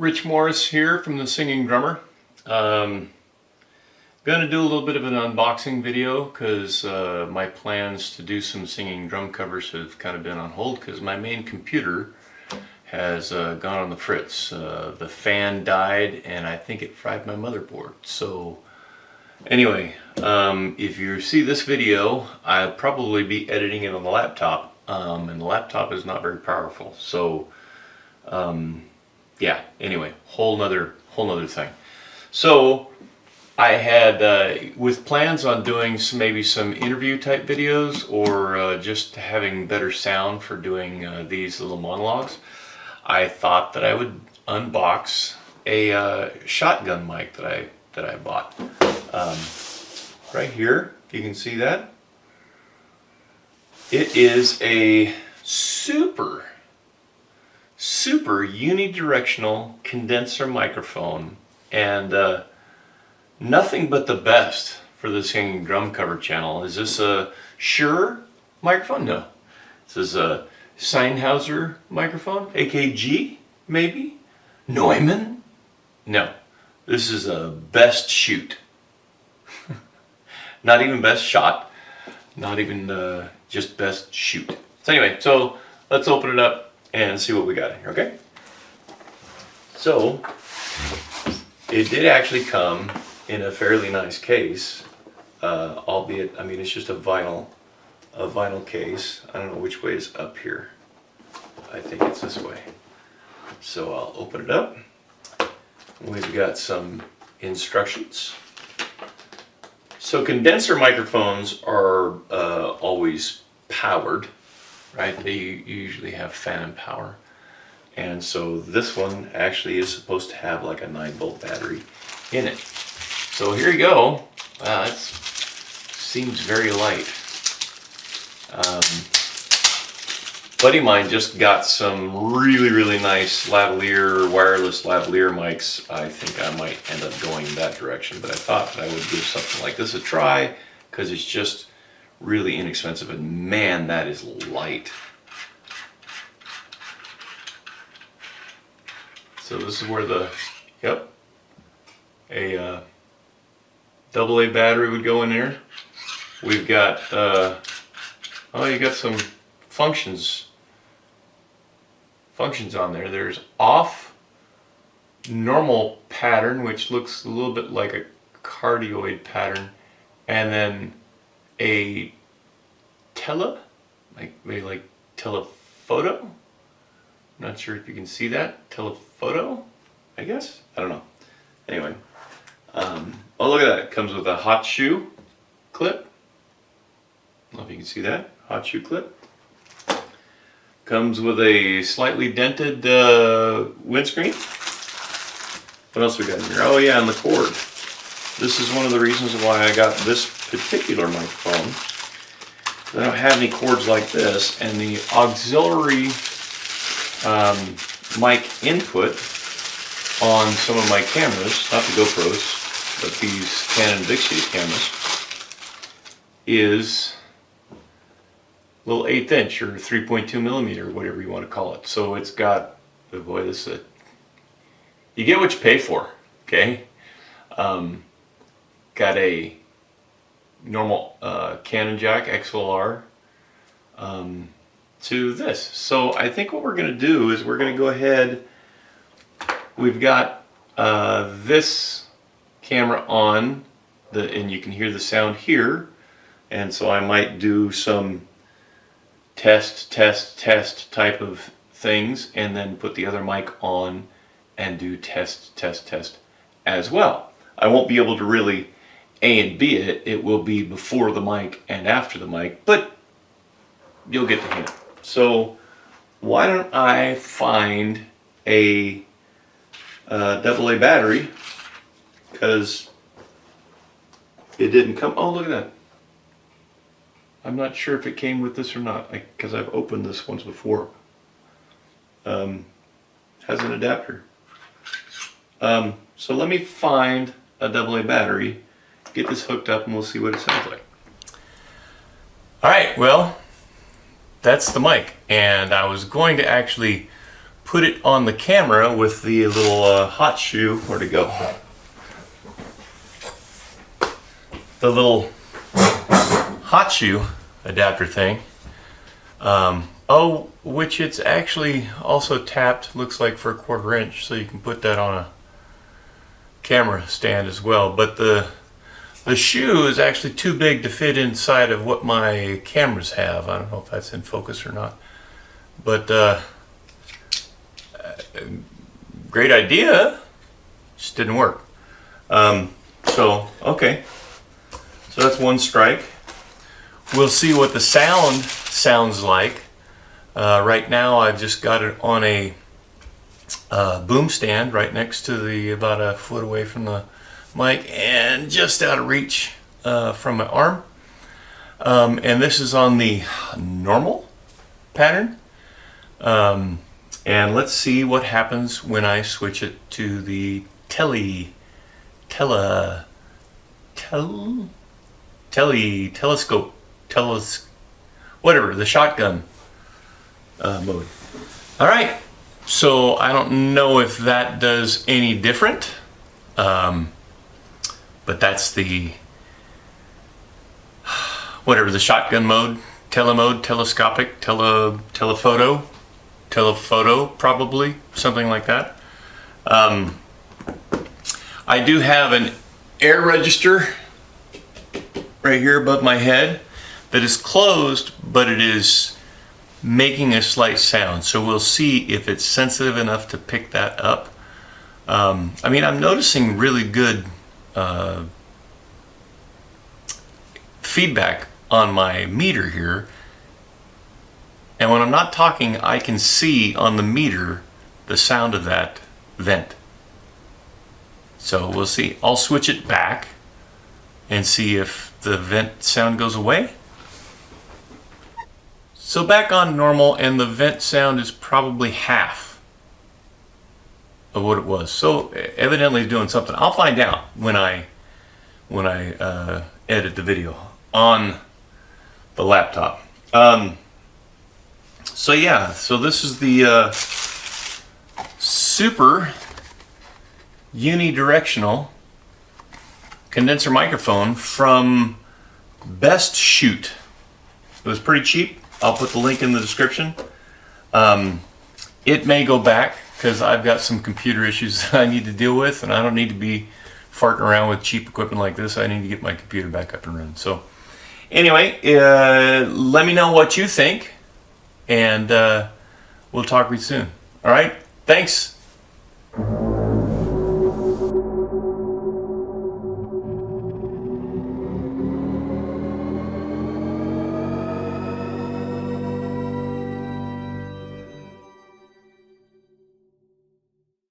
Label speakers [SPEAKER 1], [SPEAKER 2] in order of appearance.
[SPEAKER 1] Rich Morris here from The Singing Drummer. Gonna do a little bit of an unboxing video because my plans to do some singing drum covers have kind of been on hold because my main computer has gone on the fritz. The fan died and I think it fried my motherboard. So anyway, if you see this video, I'll probably be editing it on the laptop, and the laptop is not very powerful. So yeah, anyway, whole nother thing. So I had, with plans on doing maybe some interview type videos or just having better sound for doing these little monologues, I thought that I would unbox a shotgun mic that I bought. Right here, you can see that. It is a super unidirectional condenser microphone, and nothing but the best for the Singing Drum Cover channel. Is this a Shure microphone? No. This is a Sennheiser microphone? AKG, maybe? Neumann? No. This is a Bestshoot. Not even Best Shot. Not even just Bestshoot. So anyway, so let's open it up and see what we got in here, okay? So, it did actually come in a fairly nice case, albeit, I mean, it's just a vinyl case. I don't know which way is up here. I think it's this way. So I'll open it up. We've got some instructions. So condenser microphones are always powered, right? They usually have fan power. And so this one actually is supposed to have like a 9-volt battery in it. So here you go. Wow, that seems very light. Buddy of mine just got some really nice lavalier, wireless lavalier mics. I think I might end up going that direction, but I thought that I would give something like this a try because it's just really inexpensive, and man, that is light. So this is where the, yep, a AA battery would go in there. We've got, oh, you got some functions on there. There's off, normal pattern, which looks a little bit like a cardioid pattern, and then a like telephoto. Not sure if you can see that. Telephoto, I guess? I don't know. Anyway. Oh, look at that. It comes with a hot shoe clip. I don't know if you can see that. Hot shoe clip. Comes with a slightly dented windscreen. What else we got in here? Oh yeah, and the cord. This is one of the reasons why I got this particular microphone. I don't have any cords like this, and the auxiliary mic input on some of my cameras, not the GoPros, but these Canon Bestshoot cameras, is a little 1/8 inch or 3.2 millimeter, whatever you want to call it. So it's got, oh boy, this is you get what you pay for, okay? Got a normal Canon jack XLR to this. So I think what we're going to do is we're going to go ahead. We've got this camera on, and you can hear the sound here. And so I might do some test type of things, and then put the other mic on and do test as well. I won't be able to really A and B it. It will be before the mic and after the mic, but you'll get the hint. So why don't I find a AA battery, because it didn't come. Oh, look at that. I'm not sure if it came with this or not, because I've opened this once before. Has an adapter. So let me find a AA battery, get this hooked up, and we'll see what it sounds like. Alright, well, that's the mic. And I was going to actually put it on the camera with the little hot shoe. Where'd it go? The little hot shoe adapter thing. Oh, which it's actually also tapped, looks like, for a 1/4 inch, so you can put that on a camera stand as well. But the shoe is actually too big to fit inside of what my cameras have. I don't know if that's in focus or not. But great idea, just didn't work. So, okay. So that's one strike. We'll see what the sound sounds like. Right now I've just got it on a boom stand right next to the, about a foot away from the mic and just out of reach from my arm. And this is on the normal pattern. And let's see what happens when I switch it to the telescope, whatever, the shotgun mode. All right, so I don't know if that does any different, but that's the, whatever, the shotgun mode, telemode, telescopic, telephoto, probably, something like that. I do have an air register right here above my head that is closed, but it is making a slight sound, so we'll see if it's sensitive enough to pick that up. I mean, I'm noticing really good feedback on my meter here, and when I'm not talking, I can see on the meter the sound of that vent. So we'll see. I'll switch it back and see if the vent sound goes away. So back on normal, and the vent sound is probably half of what it was. So evidently it's doing something. I'll find out when I edit the video on the laptop. So yeah, so this is the super unidirectional condenser microphone from Bestshoot. It was pretty cheap. I'll put the link in the description. It may go back because I've got some computer issues that I need to deal with, and I don't need to be farting around with cheap equipment like this. I need to get my computer back up and running. So anyway, let me know what you think, and we'll talk with you soon. All right, thanks.